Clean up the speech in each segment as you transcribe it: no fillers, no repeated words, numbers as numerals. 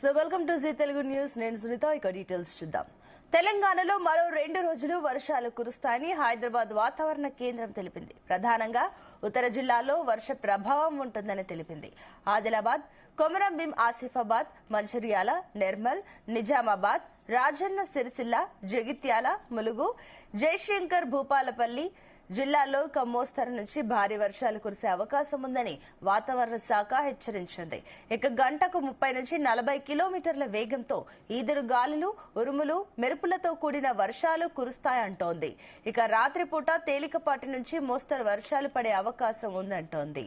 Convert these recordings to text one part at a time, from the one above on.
So welcome to Zee Telugu news. నేను సునీత. ఇక details చూద్దాం. తెలంగాణలో మరో 2 రోజులు వర్షాలు కురుస్తాయని హైదరాబాద్ వాతావరణ కేంద్రం తెలిపింది. ప్రధానంగా ఉత్తర జిల్లాలో వర్ష ప్రభావం ఉంటుందని తెలిపింది. ఆదిలాబాద్, కొమరంభీం, ఆసిఫాబాద్, మంచిర్యాల, నిర్మల్, నిజామాబాద్, రాజన్న సిరిసిల్ల, జగిత్యాల, ములుగు, జయశంకర్, భూపాలపల్లి జిల్లాల్లో మోస్తరు నుంచి భారీ వర్షాలు కురిసే అవకాశం ఉందని వాతావరణ శాఖ హెచ్చరించింది. ఇక గంటకు 30 నుంచి 40 కిలోమీటర్ల వేగంతో ఈదురు గాలులు, ఉరుములు, మెరుపులతో కూడిన వర్షాలు కురుస్తాయంటోంది. ఇక రాత్రిపూట తేలికపాటి నుంచి మోస్తరు వర్షాలు పడే అవకాశం ఉందంటోంది.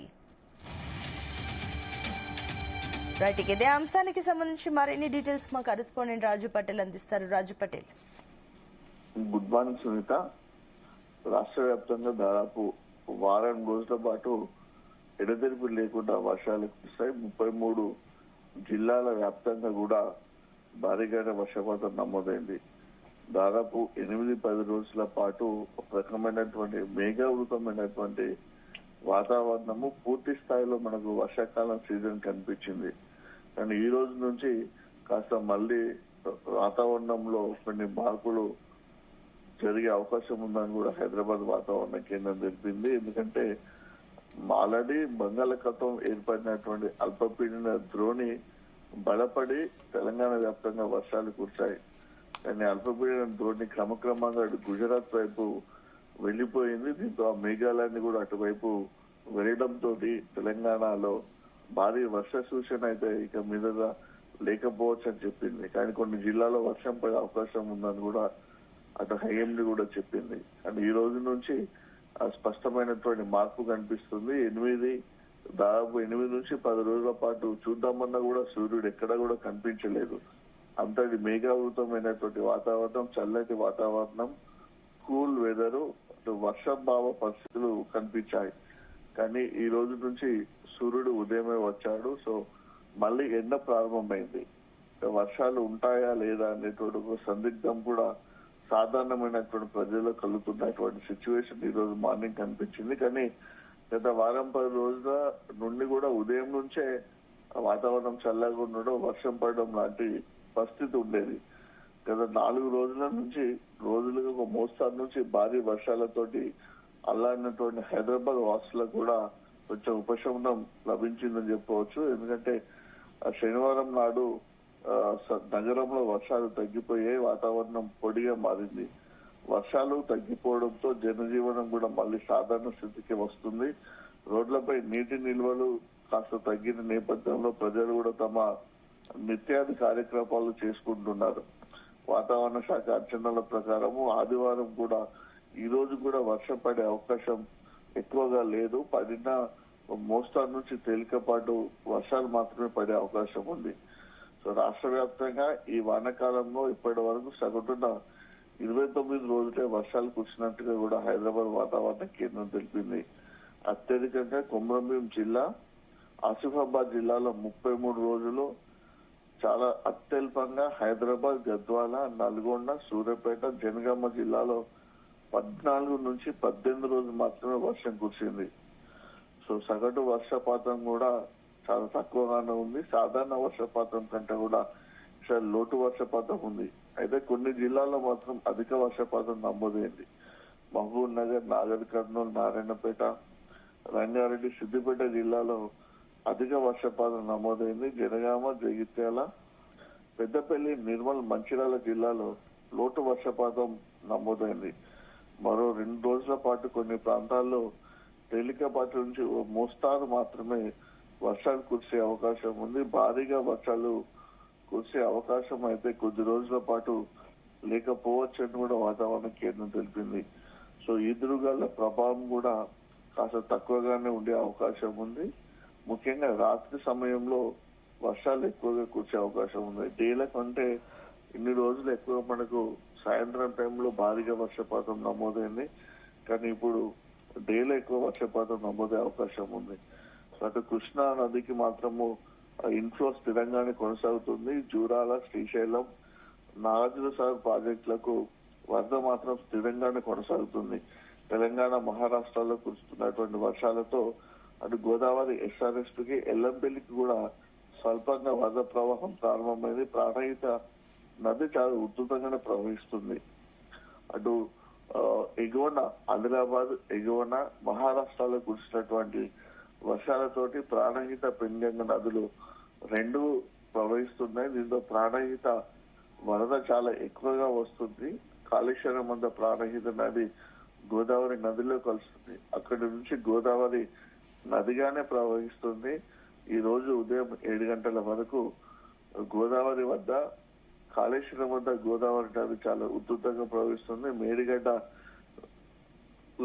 రైట్, ఇదే అంశానికి సంబంధించి మరిన్ని డీటెయిల్స్ మా కరెస్పాండెంట్ రాజు పటేల్ అందిస్తారు. రాజు పటేల్. Good morning Sunitha. రాష్ట్ర వ్యాప్తంగా దాదాపు వారం రోజుల పాటు ఎడతెరిపి లేకుండా వర్షాలు కురుస్తాయి. 33 జిల్లాల వ్యాప్తంగా కూడా భారీగా వర్షపాతం నమోదైంది. దాదాపు 8-10 రోజుల పాటు ఒక రకమైనటువంటి మేఘావృతమైనటువంటి వాతావరణము పూర్తి స్థాయిలో మనకు వర్షాకాలం సీజన్ కనిపించింది. కానీ ఈ రోజు నుంచి కాస్త మళ్ళీ వాతావరణంలో కొన్ని మార్పులు జరిగే అవకాశం ఉందని కూడా హైదరాబాద్ వాతావరణ కేంద్రం తెలిపింది. ఎందుకంటే ఆల్రెడీ బంగాళాఖాతం ఏర్పడినటువంటి అల్పపీడన ద్రోణి బలపడి తెలంగాణ వ్యాప్తంగా వర్షాలు కురిశాయి. కానీ అల్పపీడన ద్రోణి క్రమక్రమంగా గుజరాత్ వైపు వెళ్లిపోయింది. దీంతో ఆ మేఘాలయాన్ని కూడా అటువైపు వెళ్లడంతో తెలంగాణలో భారీ వర్ష సూచన అయితే ఇక మీద లేకపోవచ్చు అని చెప్పింది. కానీ కొన్ని జిల్లాలో వర్షం పడే అవకాశం ఉందని కూడా అటు హైఎండి కూడా చెప్పింది. అండ్ ఈ రోజు నుంచి స్పష్టమైనటువంటి మార్పు కనిపిస్తుంది. దాదాపు 8 నుంచి 10 రోజుల పాటు చూద్దామన్నా కూడా సూర్యుడు ఎక్కడ కూడా కనిపించలేదు. అంతటి మేఘావృతమైనటువంటి వాతావరణం, చల్లటి వాతావరణం, కూల్ వెదరు, వర్షభావ పరిస్థితులు కనిపించాయి. కానీ ఈ రోజు నుంచి సూర్యుడు ఉదయమే వచ్చాడు. సో మళ్ళీ ఎండ ప్రారంభమైంది. వర్షాలు ఉంటాయా లేదా అనేటువంటి ఒక సందిగ్ధం కూడా సాధారణమైనటువంటి ప్రజల్లో కలుగుతున్నటువంటి సిచ్యువేషన్ ఈ రోజు మార్నింగ్ కనిపించింది. కానీ గత వారం 10 రోజుల నుండి కూడా ఉదయం నుంచే వాతావరణం చల్లగా ఉండడం, వర్షం పడడం లాంటి పరిస్థితి ఉండేది. గత 4 రోజుల నుంచి రోజులుగా ఒక మోస్తారు నుంచి భారీ వర్షాలతోటి అల్లాడినటువంటి హైదరాబాద్ వాసులకు కూడా కొంచెం ఉపశమనం లభించిందని చెప్పవచ్చు. ఎందుకంటే శనివారం నాడు నగరంలో వర్షాలు తగ్గిపోయాయి, వాతావరణం పొడిగా మారింది. వర్షాలు తగ్గిపోవడంతో జనజీవనం కూడా మళ్ళీ సాధారణ స్థితికి వస్తుంది. రోడ్లపై నీటి నిల్వలు కాస్త తగ్గిన నేపథ్యంలో ప్రజలు కూడా తమ నిత్యాది కార్యక్రమాలు చేసుకుంటున్నారు. వాతావరణ శాఖ అంచనాల ప్రకారము ఆదివారం కూడా ఈ రోజు కూడా వర్షం పడే అవకాశం ఎక్కువగా లేదు. పడిన మోస్తారు నుంచి తేలికపాటు వర్షాలు మాత్రమే పడే అవకాశం ఉంది. సో రాష్ట్ర వ్యాప్తంగా ఈ వానాకాలంలో ఇప్పటి వరకు సగటున 29 రోజులే వర్షాలు కురిసినట్టుగా కూడా హైదరాబాద్ వాతావరణ కేంద్రం తెలిపింది. అత్యధికంగా కొమరంభీం జిల్లా, ఆసిఫాబాద్ జిల్లాలో 33 రోజులు, చాలా అత్యల్పంగా హైదరాబాద్, గద్వాల, నల్గొండ, సూర్యాపేట, జనగామ జిల్లాలో 14 నుంచి 18 రోజులు మాత్రమే వర్షం కురిసింది. సో సగటు వర్షపాతం కూడా చాలా తక్కువగానే ఉంది. సాధారణ వర్షపాతం కంటే కూడా చాలా లోటు వర్షపాతం ఉంది. అయితే కొన్ని జిల్లాల్లో మాత్రం అధిక వర్షపాతం నమోదైంది. మహబూబ్ నగర్, నాగర్ కర్నూలు, నారాయణపేట, రంగారెడ్డి, సిద్దిపేట జిల్లాలో అధిక వర్షపాతం నమోదైంది. జనగామ, జగిత్యాల, పెద్దపల్లి, నిర్మల్, మంచిర్యాల జిల్లాలో లోటు వర్షపాతం నమోదైంది. మరో 2 రోజుల పాటు కొన్ని ప్రాంతాల్లో తేలికపాటి నుంచి మోస్తారు మాత్రమే వర్షాలు కురిసే అవకాశం ఉంది. భారీగా వర్షాలు కురిసే అవకాశం అయితే కొద్ది రోజుల పాటు లేకపోవచ్చు అని కూడా వాతావరణ కేంద్రం తెలిపింది. సో ఈదురుగాల ప్రభావం కూడా కాస్త తక్కువగానే ఉండే అవకాశం ఉంది. ముఖ్యంగా రాత్రి సమయంలో వర్షాలు ఎక్కువగా కురిసే అవకాశం ఉంది. డేల కంటే ఇన్ని రోజులు ఎక్కువ మనకు సాయంత్రం టైంలో భారీగా వర్షపాతం నమోదైంది. కానీ ఇప్పుడు డేలో ఎక్కువ వర్షపాతం నమోదే అవకాశం ఉంది. అటు కృష్ణా నదికి మాత్రము ఇన్ఫ్లో స్థిరంగానే కొనసాగుతుంది. జూరాల, శ్రీశైలం, నాగార్జున సాగర్ ప్రాజెక్టులకు వరద మాత్రం స్థిరంగానే కొనసాగుతుంది. తెలంగాణ, మహారాష్ట్రలో కురుస్తున్నటువంటి వర్షాలతో అటు గోదావరి ఎస్ఆర్ఎస్పీకి, ఎల్లంపల్లికి కూడా స్వల్పంగా వరద ప్రవాహం ప్రారంభమైంది. ప్రాణహిత నది చాలా ఉధృతంగానే ప్రవహిస్తుంది. అటు ఎగువన ఆదిలాబాద్, ఎగువన మహారాష్ట్రలో కురిసినటువంటి వర్షాలతోటి ప్రాణహిత పెంగంగ నదులు రెండు ప్రవహిస్తున్నాయి. దీంతో ప్రాణహిత వరద చాలా ఎక్కువగా వస్తుంది. కాళేశ్వరం వద్ద ప్రాణహిత నది గోదావరి నదిలో కలుస్తుంది. అక్కడి నుంచి గోదావరి నదిగానే ప్రవహిస్తుంది. ఈ రోజు ఉదయం 7 గంటల వరకు గోదావరి వద్ద, కాళేశ్వరం వద్ద గోదావరి నది చాలా ఉధృతంగా ప్రవహిస్తుంది. మేడిగడ్డ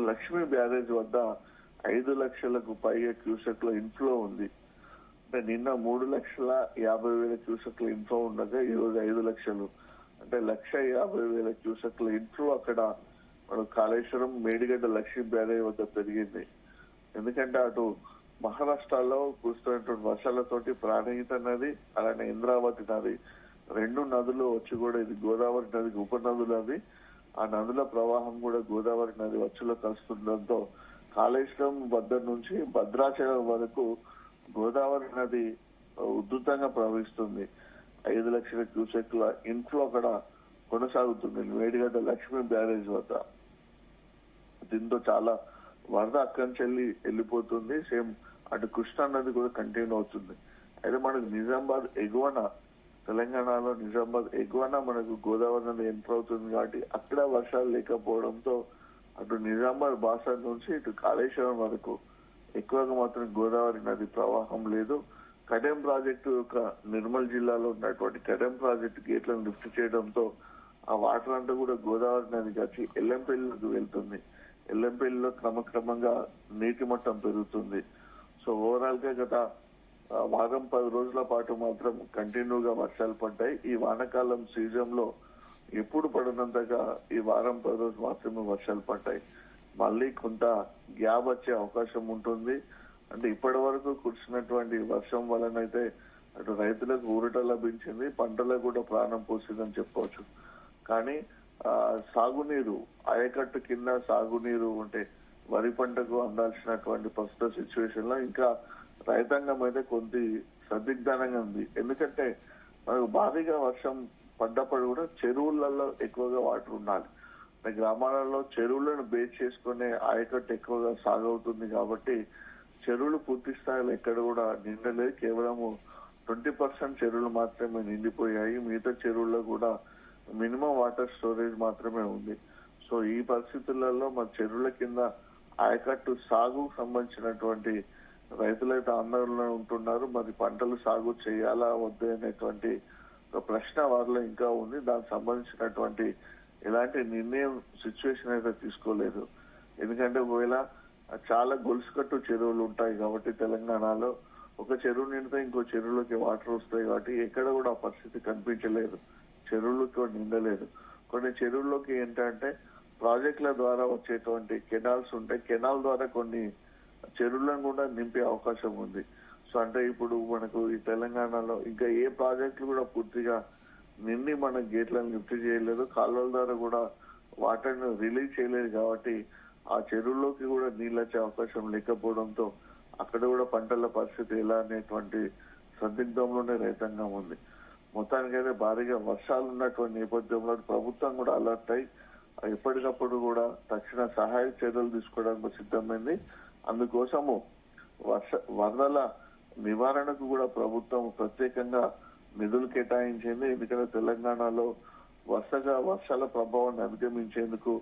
లక్ష్మీ బ్యారేజ్ వద్ద 5 లక్షలకు పైగా క్యూసెక్ల ఇన్ఫ్లో ఉంది. అంటే నిన్న 3,50,000 క్యూసెక్ల ఇన్ఫ్లో ఉండగా ఈ రోజు 5 లక్షలు, అంటే 1,50,000 క్యూసెక్ల ఇన్ఫ్లో అక్కడ మన కాళేశ్వరం మేడిగడ్డ లక్ష్మీ బ్యారేజ్ వద్ద పెరిగింది. ఎందుకంటే అటు మహారాష్ట్రలో కురుస్తున్నటువంటి వర్షాలతోటి ప్రాణహిత నది అలానే ఇంద్రావతి నది రెండు నదులు వచ్చి కూడా ఇది గోదావరి నదికి ఉపనదులు అవి. ఆ నదుల ప్రవాహం కూడా గోదావరి నది వచ్చులో కలుస్తుండటంతో కాళేశ్వరం వద్ద నుంచి భద్రాచలం వరకు గోదావరి నది ఉధృతంగా ప్రవహిస్తుంది. 5 లక్షల క్యూసెక్ల ఇన్ఫ్లో అక్కడ కొనసాగుతుంది మేడిగడ్డ లక్ష్మీ బ్యారేజ్ వద్ద. దీంతో చాలా వరద అక్కడి నుంచి వెళ్ళిపోతుంది. సేమ్ అటు కృష్ణా నది కూడా కంటిన్యూ అవుతుంది. అయితే మనకు నిజామాబాద్ ఎగువన, తెలంగాణలో నిజామాబాద్ ఎగువన మనకు గోదావరి నది ఎంటర్ అవుతుంది కాబట్టి అక్కడ వర్షాలు లేకపోవడంతో అటు నిజామాబాద్ బాసా నుంచి ఇటు కాళేశ్వరం వరకు ఎక్కువగా మాత్రం గోదావరి నది ప్రవాహం లేదు. కడెం ప్రాజెక్టు యొక్క నిర్మల్ జిల్లాలో ఉన్నటువంటి కడెం ప్రాజెక్టు గేట్లను లిఫ్ట్ చేయడంతో ఆ వాటర్ అంతా కూడా గోదావరి నదికి వచ్చి ఎల్లంపల్లికి వెళ్తుంది. ఎల్లంపల్లిలో క్రమక్రమంగా నీటి మట్టం పెరుగుతుంది. సో ఓవరాల్ గా గత వారం 10 రోజుల పాటు మాత్రం కంటిన్యూగా వర్షాలు పడ్డాయి. ఈ వానాకాలం సీజన్ లో ఎప్పుడు పడినంతగా ఈ వారం 10 రోజులు మాత్రమే వర్షాలు పడ్డాయి. మళ్ళీ కొంత గ్యాప్ వచ్చే అవకాశం ఉంటుంది. అంటే ఇప్పటి వరకు కురిసినటువంటి వర్షం వలనైతే అటు రైతులకు ఊరట లభించింది, పంటలకు కూడా ప్రాణం పోసిందని చెప్పవచ్చు. కానీ సాగునీరు, ఆయకట్టు కింద సాగునీరు ఉంటే వరి పంటకు అందాల్సినటువంటి ప్రస్తుత సిచ్యువేషన్ లో ఇంకా రైతాంగం అయితే కొంత సందిగ్ధంగా ఉంది. ఎందుకంటే మనకు భారీగా వర్షం పడ్డప్పుడు కూడా చెరువులలో ఎక్కువగా వాటర్ ఉండాలి. గ్రామాలలో చెరువులను బేస్ చేసుకునే ఆయకట్టు ఎక్కువగా సాగవుతుంది కాబట్టి చెరువులు పూర్తి స్థాయిలో ఎక్కడ కూడా నిండలేదు. కేవలము 20% చెరువులు మాత్రమే నిండిపోయాయి. మిగతా చెరువుల్లో కూడా మినిమం వాటర్ స్టోరేజ్ మాత్రమే ఉంది. సో ఈ పరిస్థితులలో మన చెరువుల కింద ఆయకట్టు సాగు సంబంధించినటువంటి రైతులైతే ఆందోళన ఉంటున్నారు. మరి పంటలు సాగు చేయాలా వద్దు అనేటువంటి ఒక ప్రశ్న వారిలో ఇంకా ఉంది. దానికి సంబంధించినటువంటి ఎలాంటి నిర్ణయం సిచ్యువేషన్ అయితే తీసుకోలేదు. ఎందుకంటే ఒకవేళ చాలా గొలుసుకట్టు చెరువులు ఉంటాయి కాబట్టి తెలంగాణలో ఒక చెరువు నిండితే ఇంకో చెరువులోకి వాటర్ వస్తాయి కాబట్టి ఎక్కడ కూడా ఆ పరిస్థితి కనిపించలేదు. చెరువులకు నిండలేదు. కొన్ని చెరువుల్లోకి ఏంటంటే ప్రాజెక్టుల ద్వారా వచ్చేటువంటి కెనాల్స్ ఉంటాయి. కెనాల్ ద్వారా కొన్ని చెరువులను కూడా నింపే అవకాశం ఉంది. సో అంటే ఇప్పుడు మనకు ఈ తెలంగాణలో ఇంకా ఏ ప్రాజెక్టులు కూడా పూర్తిగా నిండి మన గేట్లను లిఫ్ట్ చేయలేదు. కాలువల ద్వారా కూడా వాటర్ని రిలీజ్ చేయలేదు కాబట్టి ఆ చెరువులోకి కూడా నీళ్ళు వచ్చే అవకాశం లేకపోవడంతో అక్కడ కూడా పంటల పరిస్థితి ఎలా అనేటువంటి సందిగ్ధంలోనే రైతాంగం ఉంది. మొత్తానికైతే భారీగా వర్షాలు ఉన్నటువంటి నేపథ్యంలో ప్రభుత్వం కూడా అలర్ట్ అయి ఎప్పటికప్పుడు కూడా తక్షణ సహాయ చర్యలు తీసుకోవడానికి సిద్ధమైంది. అందుకోసము వరదల నివారణకు కూడా ప్రభుత్వం ప్రత్యేకంగా నిధులు కేటాయించింది. ఎందుకంటే తెలంగాణలో వరుసగా వర్షాల ప్రభావాన్ని అధిగమించేందుకు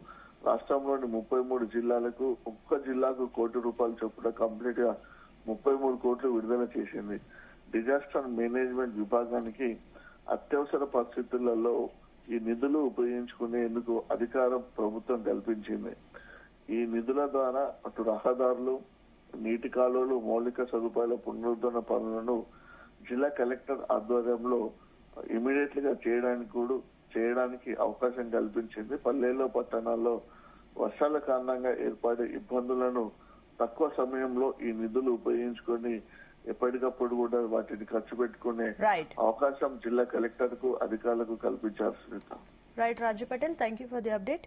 రాష్ట్రంలోని 33 జిల్లాలకు ఒక్క జిల్లాకు ₹1,00,00,000 చొప్పున కంప్లీట్ గా 33 కోట్లు విడుదల చేసింది. డిజాస్టర్ మేనేజ్మెంట్ విభాగానికి అత్యవసర పరిస్థితులలో ఈ నిధులు ఉపయోగించుకునేందుకు అధికారం ప్రభుత్వం కల్పించింది. ఈ నిధుల ద్వారా అటు రహదారులు, నీటి కాలువలు, మౌలిక సదుపాయాల పునరుద్ధరణ పనులను జిల్లా కలెక్టర్ ఆధ్వర్యంలో ఇమీడియట్ గా చేయడానికి అవకాశం కల్పించింది. పల్లెల్లో, పట్టణాల్లో వర్షాల కారణంగా ఏర్పడే ఇబ్బందులను తక్కువ సమయంలో ఈ నిధులు ఉపయోగించుకొని ఎప్పటికప్పుడు కూడా వాటిని ఖర్చు పెట్టుకునే అవకాశం జిల్లా కలెక్టర్ కు, అధికారులకు కల్పించాల్సింది. Right Raju Patel, thank you for the update.